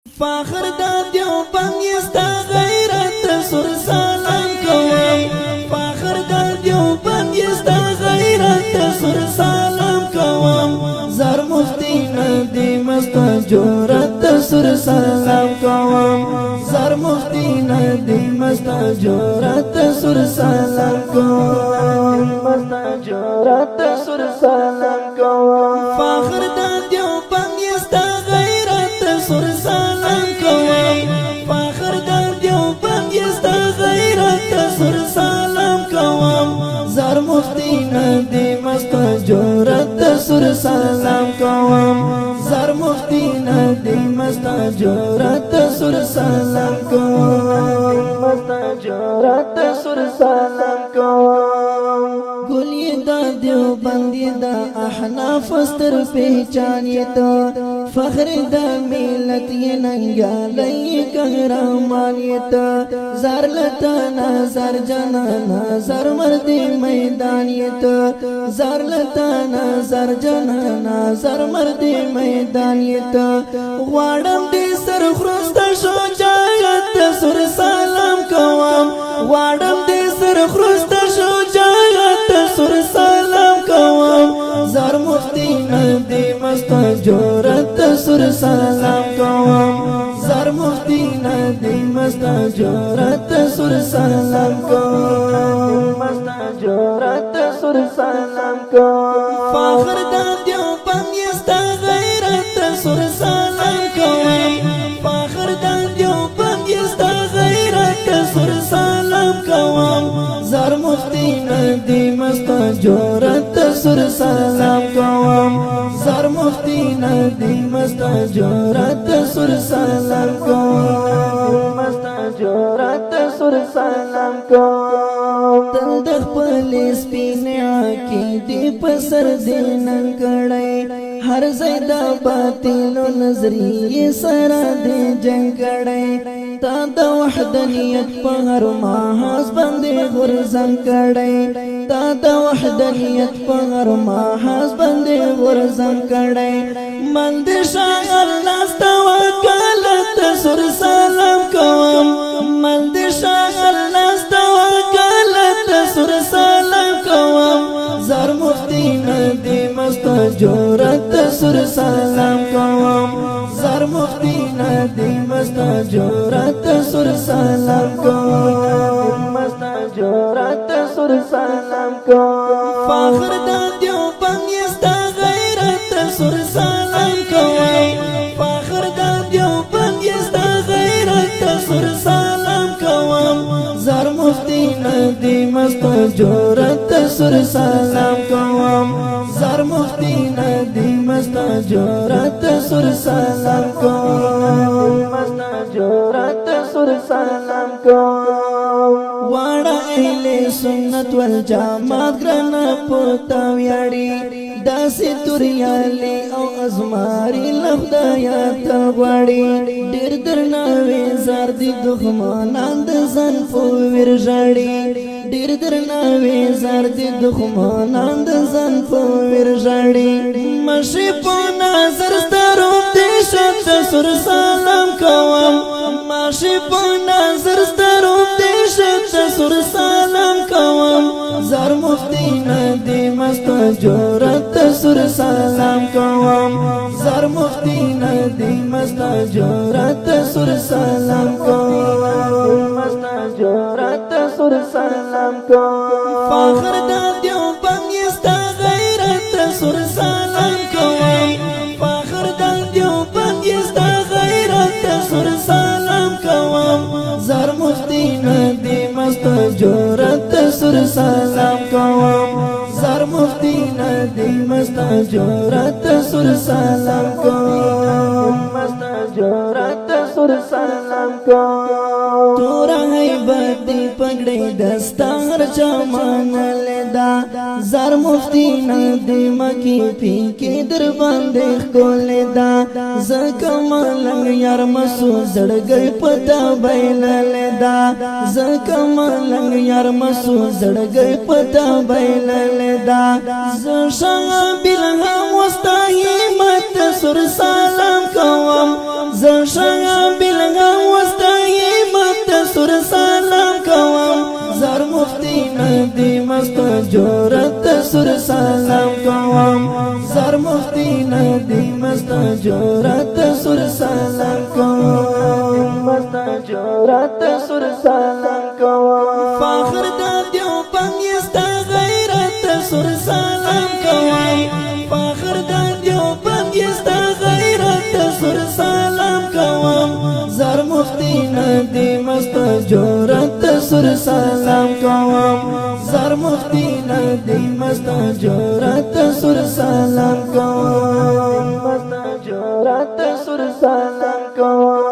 فاخر دا دیوبند یستا غیرت سر سلام کوم فاخر دا دیوبند یستا غیرت سر سلام کوم زر مفتی ندی مست جورت سر سلام کوم زر مفتی ندی مست جورت سر سلام کوم مست جورت سر سلام کوم فاخر دا دیوبند یستا غیرت سر سلام کوم فاخر دا دیوبند یستا غیرت سر سلام کوم زر مفتی ندی مست جورت سر سلام کوم زر مفتی ندی مست جورت سر سلام کوم مست جورت سر سلام کوم گلی دا دیوبندی دا احناف استر پہچانیت فخر دا ملت یہ ننگالی قهرمانیت زر لتانا زر جنانا زر مرد میدانیت زر لتانا زر جنانا زر مرد میدانیت غوارم دی سر خرست شجاعت سر سلام کوم غوارم دی سر خرست شجاعت سر سلام کوم زر مفتی ندی مست جورت سر سلام کوم زر مفتی ندی مست جورت سر سلام کوم مست جورت سر سلام کوم فاخر دا دیوبند یستا غیرت سر سلام کوم فاخر دا دیوبند یستا غیرت سر سلام کوم زر مفتی ندی مست جورت سر سلام کوم زر مفتی ندی مست جورت سر سلام کوم مست جورت سر سلام کوم تل د خپل سپین عقیدې په سر دې ننګړی هر ځای د باطلو نظریې سره دې جنګ کړی تا د وحدانیت په هر محاذ باندې غورځنګ کړی تا د وحدانیت په هر محاذ باندې غورځنګ کړی من دې شاعر لاس توکلت سر سلام کوم من دې شاعر لاس توکلت سر سلام کوم زر مفتی ندی مست جورت سر سلام کوم زر مفتی ندی مست جورت سر سلام کوم مست جورت سر سلام کوم فاخر دا دیوبند یستا غیرت سر سلام کوم فاخر دا دیوبند یستا غیرت سر سلام کوم زر مفتی ندی مست جورت سر سلام کوم زر مفتی ندی مست جورت سر سلام کوم مست جورت سر سلام کوم واړه اهل سنت والجماعت ګرنا پوتا ویاړي داسې توریالي او ازماري لخدایا ته غواړي ډېر درناوي زار دي دښمنان د ځان په ورژړي ډېر درناوي زار دي دښمنان د ځان په ورژړي مشي په نظر سترو دې شت سر سلام کوم مشي په نظر سترو دې شت سر سلام کوم زر مفتی ندی مست جورت سر سلام کوم زر مفتی ندی مست جورت سر سلام کوم مست جورت سر سلام کوم فاخر دا دیوبند یستا غیرت سر سلام کوم فاخر دا دیوبند یستا غیرت سر سلام کوم زر مفتی ندی مست جورت سر سلام کوم زر مفتی ندی مست جورت سر سلام کوم مست جورت سر سلام کوم تورا هیبت پګړې دستار چمان لیدا زر مفتی ندی مکی پی کې در باندې کولیدا زکمل یار مسو زړګي پتا بیل لیدا زکمل یار مسو زړګي پتا بیل لیدا ز شامل هم واستای مت سر سلام کوم زشا بلغم وستای مت سر سلام کوم زر مفتی ندی مست جورت سر سلام کوم زر مفتی ندی مست جورت سر سلام کوم مست جورت سر سلام کوم فخر د دیوبند یستا غیرت سر سلام کوم فخر د دیوبند یستا غیرت سر سلام کوم زر مفتی ندی مست جورت سر سلام کوم زر مفتی ندی مست جورت سر سلام کوم مست جورت سر سلام کوم